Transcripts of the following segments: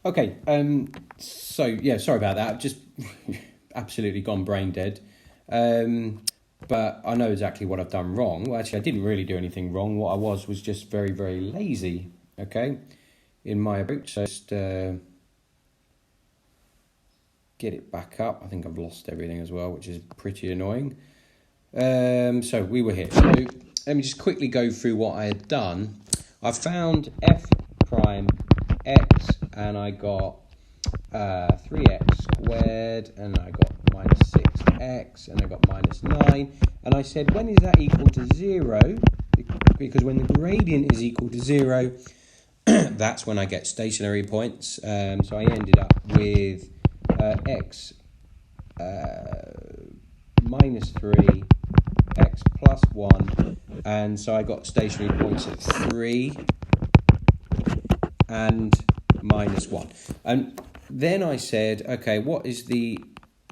Okay, so yeah, sorry about that. I've just absolutely gone brain dead. But I know exactly what I've done wrong. Well, actually, I didn't really do anything wrong. What I was just very, very lazy, okay, in my approach. So just get it back up. I think I've lost everything as well, which is pretty annoying. So we were here. So let me just quickly go through what I had done. I found f prime x, and I got 3x squared, and I got minus 6x, and I got minus 9. And I said, when is that equal to 0? Because when the gradient is equal to 0, that's when I get stationary points. So I ended up with x minus 3, x plus 1, and so I got stationary points at 3 and minus 1. And then I said, okay, what is the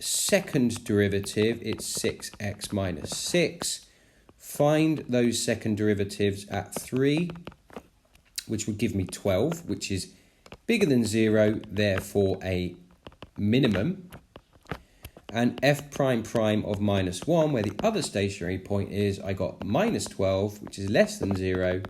second derivative? It's 6x minus 6. Find those second derivatives at 3, which would give me 12, which is bigger than 0, therefore a minimum. And f prime prime of minus 1, where the other stationary point is, I got minus 12, which is less than 0,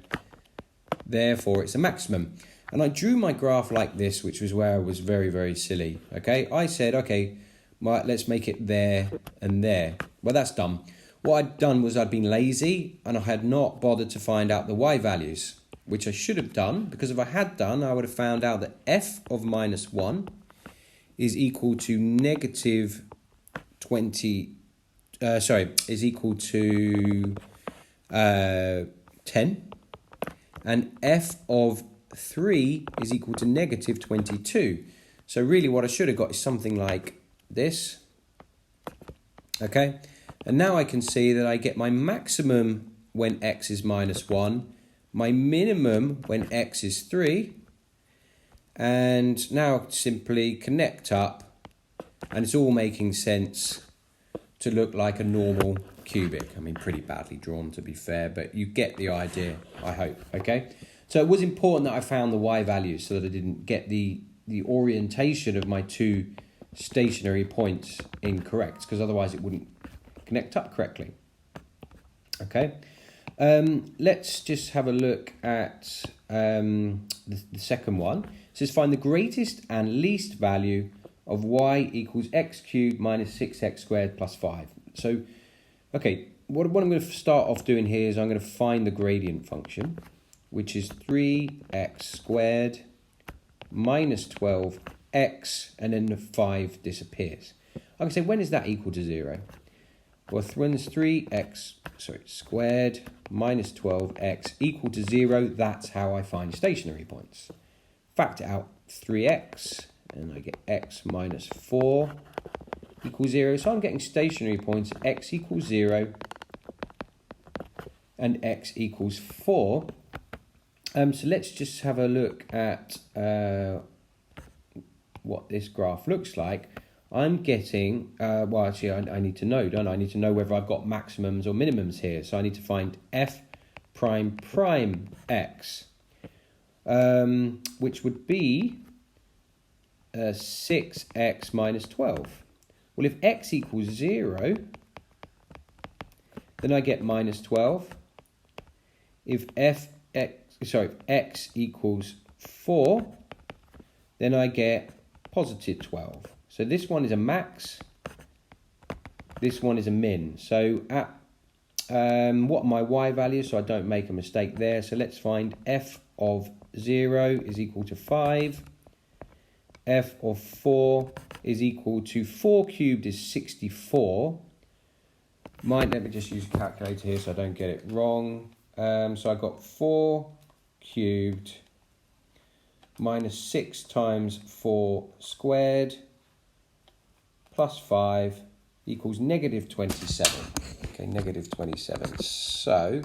therefore it's a maximum. And I drew my graph like this, which was where I was very, very silly. Okay, I said, okay, let's make it there and there. Well, that's dumb. What I'd done was I'd been lazy and I had not bothered to find out the y values, which I should have done, because if I had done, I would have found out that f of minus 1 is equal to negative 20, is equal to 10, and f of 3 is equal to negative 22. So really what I should have got is something like this. Okay, and now I can see that I get my maximum when x is minus 1, my minimum when x is 3, and now simply connect up, and it's all making sense to look like a normal cubic. I mean, pretty badly drawn to be fair, but you get the idea, I hope, okay? So it was important that I found the y values so that I didn't get the orientation of my two stationary points incorrect, because otherwise it wouldn't connect up correctly. Okay, let's just have a look at the second one. It says find the greatest and least value of y equals x cubed minus 6x squared plus 5. So, okay, what I'm going to start off doing here is I'm going to find the gradient function, which is 3x squared minus 12x, and then the 5 disappears. I can say, when is that equal to 0? Well, when it's 3x squared minus 12x equal to 0, that's how I find stationary points. Factor out 3x, and I get x minus 4 equals 0. So I'm getting stationary points, x equals 0 and x equals 4. So let's just have a look at what this graph looks like. I'm getting, well, actually, I need to know, don't I? I need to know whether I've got maximums or minimums here. So I need to find f prime prime x, which would be 6x minus 12. Well, if x equals 0, then I get minus 12. If x equals 4, then I get positive 12. So this one is a max, this one is a min. So at what are my y values so I don't make a mistake there? So let's find f of 0 is equal to 5. F of 4 is equal to 4 cubed is 64. Let me just use a calculator here so I don't get it wrong. So I got 4 cubed minus 6 times 4 squared plus 5 equals negative 27. Okay, negative 27. So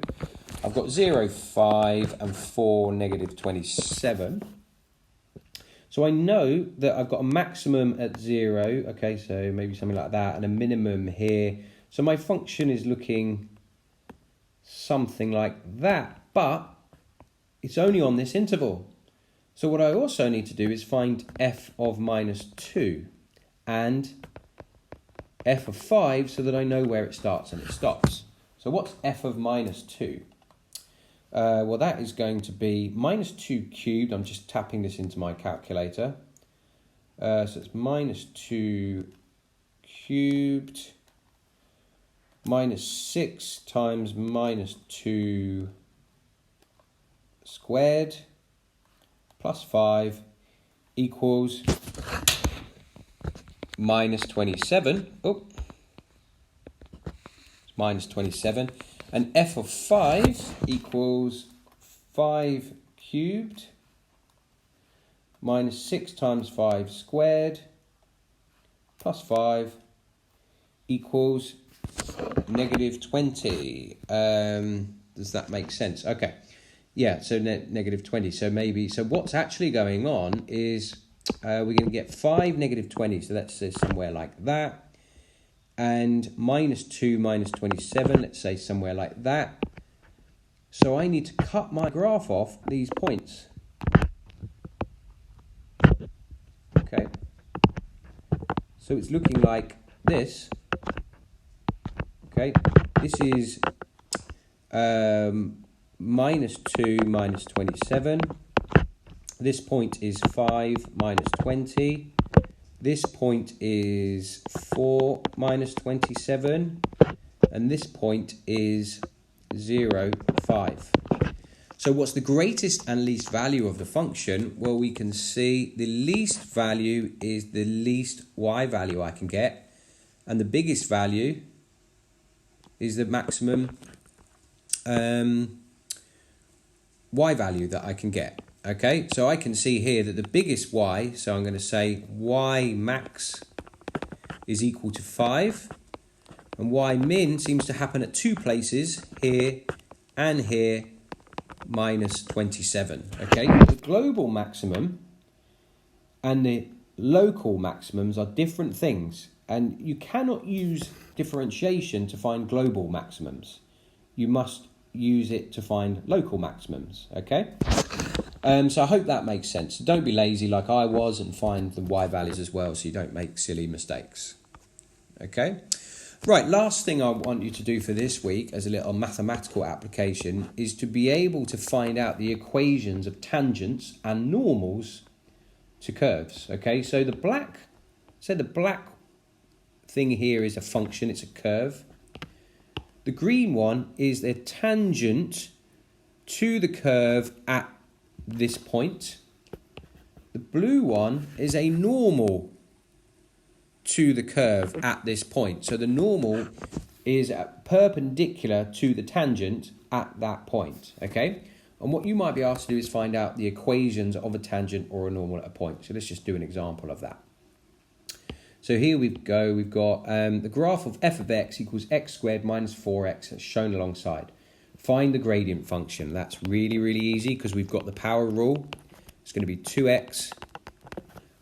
I've got 0, 5 and 4, negative 27. So I know that I've got a maximum at 0, okay, so maybe something like that, and a minimum here. So my function is looking something like that, but it's only on this interval. So what I also need to do is find f of minus 2 and f of 5 so that I know where it starts and it stops. So what's f of minus 2? Well, that is going to be minus 2 cubed. I'm just tapping this into my calculator. So it's minus 2 cubed minus 6 times minus 2 squared plus 5 equals minus 27. Oh, it's minus 27. And f of 5 equals 5 cubed minus 6 times 5 squared plus 5 equals negative 20. Does that make sense? Okay. Yeah, so negative 20. So what's actually going on is we're going to get 5 negative 20. So let's say somewhere like that. And minus 2 minus 27. Let's say somewhere like that. So I need to cut my graph off these points. Okay. So it's looking like this. Okay. This is minus 2 minus 27. This point is 5 minus 20. This point is 4 minus 27. And this point is 0, 5. So what's the greatest and least value of the function? Well, we can see the least value is the least y value I can get. And the biggest value is the maximum y value that I can get. Okay, so I can see here that the biggest y, so I'm going to say y max is equal to 5. And y min seems to happen at 2 places, here and here, minus 27. Okay, the global maximum and the local maximums are different things. And you cannot use differentiation to find global maximums. You must use it to find local maximums, okay? So I hope that makes sense. So don't be lazy like I was and find the y values as well so you don't make silly mistakes, okay? Right, last thing I want you to do for this week as a little mathematical application is to be able to find out the equations of tangents and normals to curves, okay? So the black thing here is a function, it's a curve. The green one is the tangent to the curve at this point. The blue one is a normal to the curve at this point. So the normal is perpendicular to the tangent at that point, okay? And what you might be asked to do is find out the equations of a tangent or a normal at a point. So let's just do an example of that. So here we go, we've got the graph of f of x equals x squared minus 4x as shown alongside. Find the gradient function. That's really, really easy because we've got the power rule. It's going to be 2x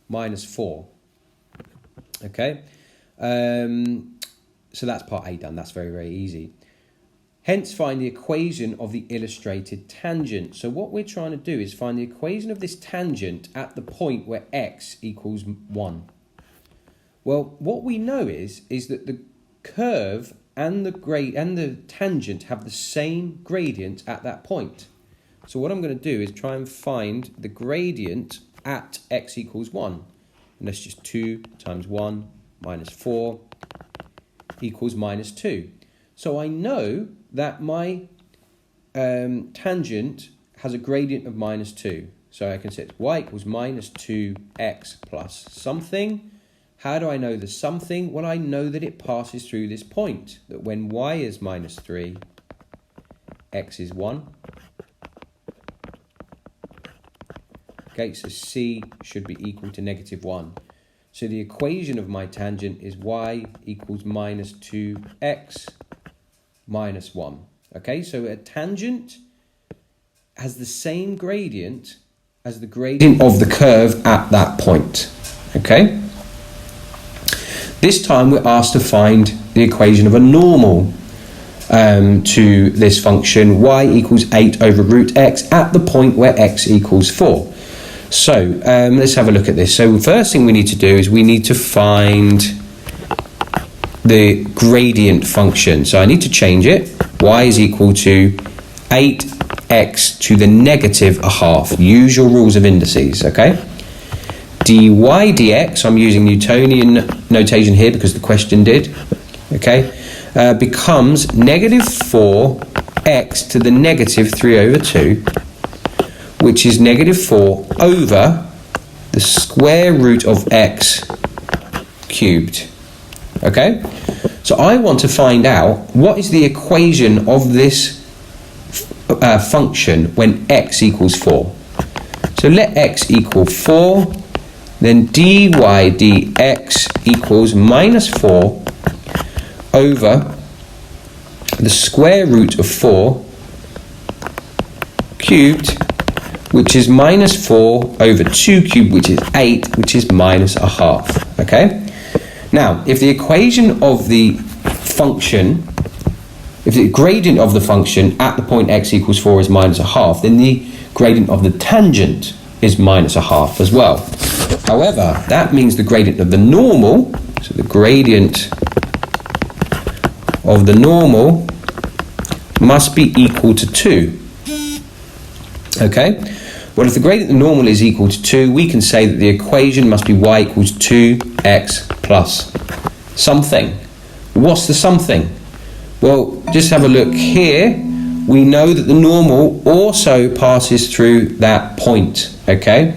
minus 4. Okay, so that's part A done. That's very, very easy. Hence, find the equation of the illustrated tangent. So what we're trying to do is find the equation of this tangent at the point where x equals 1. Well, what we know is that the curve and the tangent have the same gradient at that point. So what I'm going to do is try and find the gradient at x equals 1. And that's just 2 times 1 minus 4 equals minus 2. So I know that my tangent has a gradient of minus 2. So I can say it's y equals minus 2x plus something. How do I know the something? Well, I know that it passes through this point. That when y is minus 3, x is 1. Okay, so c should be equal to negative 1. So the equation of my tangent is y equals minus 2x minus 1. Okay, so a tangent has the same gradient as the gradient of the curve at that point. Okay? This time we're asked to find the equation of a normal to this function, y equals 8 over root x at the point where x equals 4. So let's have a look at this. So the first thing we need to do is we need to find the gradient function. So I need to change it. Y is equal to 8x to the negative a half. Usual rules of indices, okay? dy dx, I'm using Newtonian notation here because the question did, okay, becomes negative 4x to the negative 3 over 2, which is negative 4 over the square root of x cubed, okay? So I want to find out what is the equation of this function when x equals 4. So let x equal 4, then dy dx equals minus 4 over the square root of 4 cubed, which is minus 4 over 2 cubed, which is 8, which is minus a half, okay? Now, if the equation of the function, if the gradient of the function at the point x equals 4 is minus a half, then the gradient of the tangent is minus a half as well. However, that means the gradient of the normal, so the gradient of the normal must be equal to 2. Okay? Well, if the gradient of the normal is equal to 2, we can say that the equation must be y equals 2x plus something. What's the something? Well, just have a look here. We know that the normal also passes through that point, okay?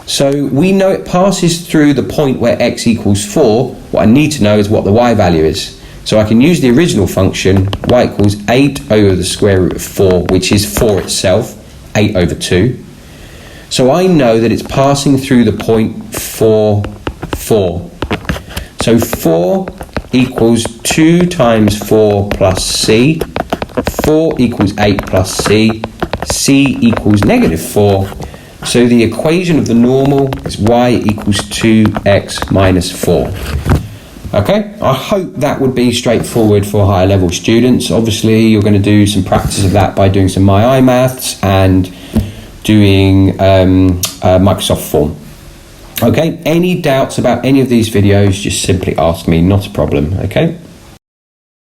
So we know it passes through the point where x equals 4. What I need to know is what the y value is. So I can use the original function, y equals 8 over the square root of 4, which is 4 itself, 8 over 2. So I know that it's passing through the point 4, 4. So 4 equals 2 times 4 plus c. 4 equals 8 plus c. c equals negative 4. So the equation of the normal is y equals 2x minus 4. Okay, I hope that would be straightforward for higher level students. Obviously, you're going to do some practice of that by doing some My iMaths and doing Microsoft Form. Okay, any doubts about any of these videos, just simply ask me, not a problem, okay?